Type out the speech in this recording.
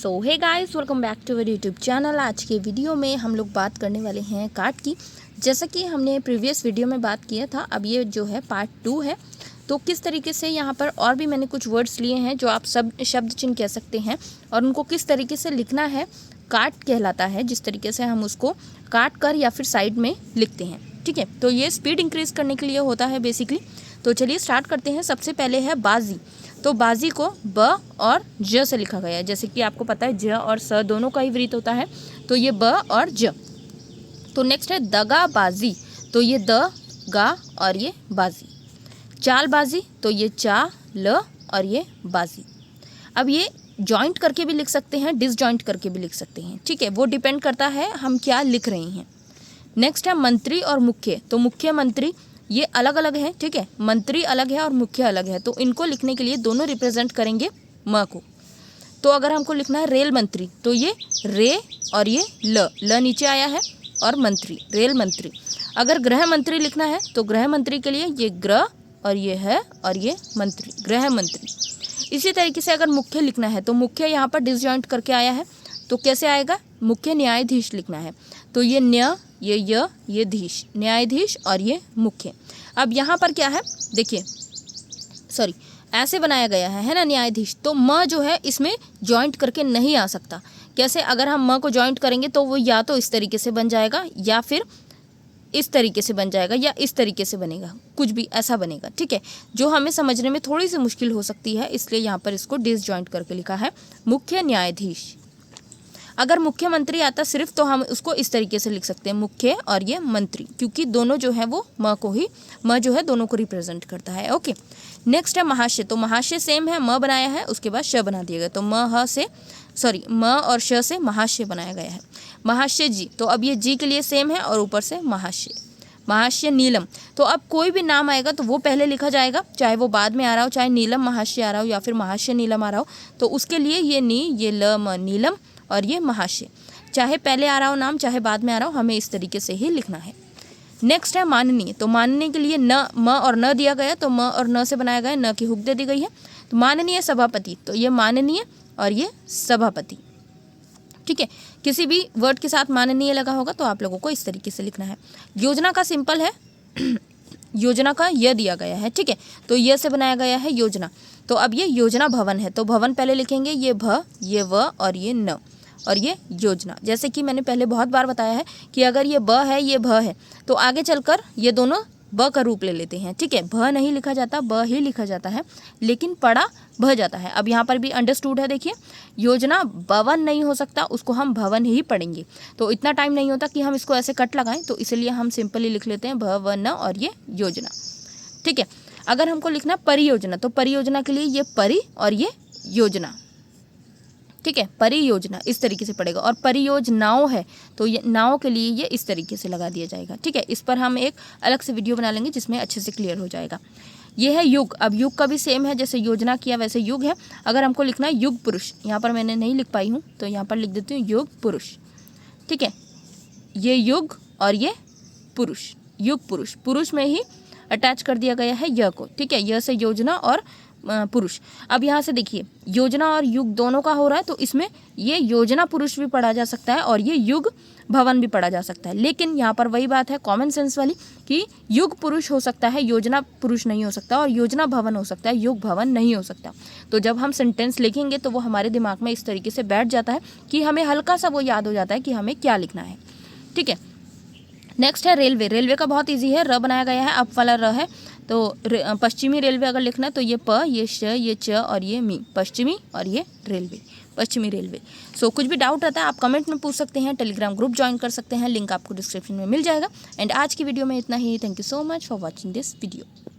So hey guys, welcome back to our YouTube channel. आज के video में हम लोग बात करने वाले हैं कार्ड की। जैसा कि हमने प्रीवियस वीडियो में बात किया था, अब ये जो है पार्ट 2 है। तो किस तरीके से यहाँ पर और भी मैंने कुछ वर्ड्स लिए हैं जो आप सब शब्द चिन्ह कह सकते हैं, और उनको किस तरीके से लिखना है, काट कहलाता है जिस तरीके से हम उसको काट कर या फिर साइड में लिखते हैं। ठीक है, तो ये स्पीड इंक्रीज करने के लिए होता है बेसिकली। तो चलिए स्टार्ट करते हैं। सबसे पहले है बाजी। तो बाजी को ब और ज से लिखा गया है। जैसे कि आपको पता है ज और स दोनों का ही वृत्त होता है, तो ये ब और ज। तो नेक्स्ट है दगाबाजी। तो ये द गा और ये बाजी। चालबाजी, तो ये चा ल और ये बाजी। अब ये जॉइंट करके भी लिख सकते हैं, डिसजॉइंट करके भी लिख सकते हैं। ठीक है, वो डिपेंड करता है हम क्या लिख रहे हैं। नेक्स्ट है मंत्री और मुख्य। तो मुख्य मंत्री ये अलग अलग है। ठीक है, मंत्री अलग है और मुख्य अलग है। तो इनको लिखने के लिए दोनों रिप्रेजेंट करेंगे म को। तो अगर हमको लिखना है रेल मंत्री, तो ये रे और ये ल नीचे आया है, और मंत्री रेल मंत्री। अगर गृह मंत्री लिखना है तो गृह मंत्री के लिए ये ग्रह और ये है, और ये मंत्री गृह मंत्री। इसी तरीके से अगर मुख्य लिखना है तो मुख्य यहाँ पर डिसजॉइंट करके आया है, तो कैसे आएगा, मुख्य न्यायाधीश लिखना है। तो ये न्य, ये धीश, न्यायाधीश और ये मुख्य। अब यहाँ पर क्या है, देखिए सॉरी ऐसे बनाया गया है ना न्यायाधीश। तो म जो है इसमें जॉइंट करके नहीं आ सकता। कैसे, अगर हम म को जॉइंट करेंगे तो वो या तो इस तरीके से बन जाएगा, या फिर इस तरीके से बन जाएगा, या इस तरीके से बनेगा, कुछ भी ऐसा बनेगा। ठीक है, जो हमें समझने में थोड़ी सी मुश्किल हो सकती है, इसलिए यहाँ पर इसको डिसजॉइंट करके लिखा है मुख्य न्यायाधीश। अगर मुख्यमंत्री आता सिर्फ तो हम उसको इस तरीके से लिख सकते हैं मुख्य और ये मंत्री, क्योंकि दोनों जो है वो म जो है दोनों को रिप्रेजेंट करता है। ओके, नेक्स्ट है महाशय। तो महाशय सेम है, म बनाया है, उसके बाद श बना दिया गया। तो म और श से महाशय बनाया गया है। महाशय जी, तो अब ये जी के लिए सेम है और ऊपर से महाशय। महाशय नीलम। तो अब कोई भी नाम आएगा तो वो पहले लिखा जाएगा, चाहे वो बाद में आ रहा हो, चाहे नीलम महाशय आ रहा हो या फिर महाशय नीलम आ रहा हो। तो उसके लिए ये नी, ये ल म नीलम और ये महाशय, चाहे पहले आ रहा हो नाम चाहे बाद में आ रहा हो, हमें इस तरीके से ही लिखना है। नेक्स्ट है माननीय। तो माननीय के लिए न, म और न दिया गया, तो म और न से बनाया गया, न की हुक दे दी गई है। तो माननीय सभापति, तो ये माननीय और ये सभापति। ठीक है, किसी भी वर्ड के साथ माननीय लगा होगा तो आप लोगों को इस तरीके से लिखना है। योजना का सिंपल है योजना का य दिया गया है। ठीक है, तो य से बनाया गया है योजना। तो अब ये योजना भवन है, तो भवन पहले लिखेंगे, ये भ, ये व और ये न, और ये योजना। जैसे कि मैंने पहले बहुत बार बताया है कि अगर ये ब है, ये भ है, तो आगे चलकर ये दोनों ब का रूप ले लेते हैं। ठीक है, भ नहीं लिखा जाता, ब ही लिखा जाता है, लेकिन पढ़ा भ जाता है। अब यहाँ पर भी अंडरस्टूड है। देखिए, योजना भवन नहीं हो सकता, उसको हम भवन ही पढ़ेंगे। तो इतना टाइम नहीं होता कि हम इसको ऐसे कट लगाएं, तो इसलिए हम सिंपली लिख लेते हैं भ व न और ये योजना। ठीक है, अगर हमको लिखना परियोजना, तो परियोजना के लिए ये परि और ये योजना। ठीक है, परियोजना इस तरीके से पड़ेगा। और परियोजनाओं है तो ये नाव के लिए ये इस तरीके से लगा दिया जाएगा। ठीक है, इस पर हम एक अलग से वीडियो बना लेंगे जिसमें अच्छे से क्लियर हो जाएगा। ये है युग। अब युग का भी सेम है, जैसे योजना किया वैसे युग है। अगर हमको लिखना है युग पुरुष, यहाँ पर मैंने नहीं लिख पाई हूँ तो यहाँ पर लिख देती हूँ युग पुरुष। ठीक है, ये युग और ये पुरुष, युग पुरुष, पुरुष में ही अटैच कर दिया गया है य को। ठीक है, य से योजना और पुरुष। अब यहाँ से देखिए, योजना और युग दोनों का हो रहा है, तो इसमें ये योजना पुरुष भी पढ़ा जा सकता है और ये युग भवन भी पढ़ा जा सकता है। लेकिन यहाँ पर वही बात है कॉमन सेंस वाली कि युग पुरुष हो सकता है, योजना पुरुष नहीं हो सकता, और योजना भवन हो सकता है, युग भवन नहीं हो सकता। तो जब हम सेंटेंस लिखेंगे तो वो हमारे दिमाग में इस तरीके से बैठ जाता है कि हमें हल्का सा वो याद हो जाता है कि हमें क्या लिखना है। ठीक है, नेक्स्ट है रेलवे। रेलवे का बहुत इजी है, र बनाया गया है, अप वाला र है। तो पश्चिमी रेलवे अगर लिखना है तो ये प, ये श, ये च और ये मी, पश्चिमी, और ये रेलवे, पश्चिमी रेलवे। सो कुछ भी डाउट रहता है आप कमेंट में पूछ सकते हैं, टेलीग्राम ग्रुप ज्वाइन कर सकते हैं, लिंक आपको डिस्क्रिप्शन में मिल जाएगा। एंड आज की वीडियो में इतना ही। Thank you so much for watching this video.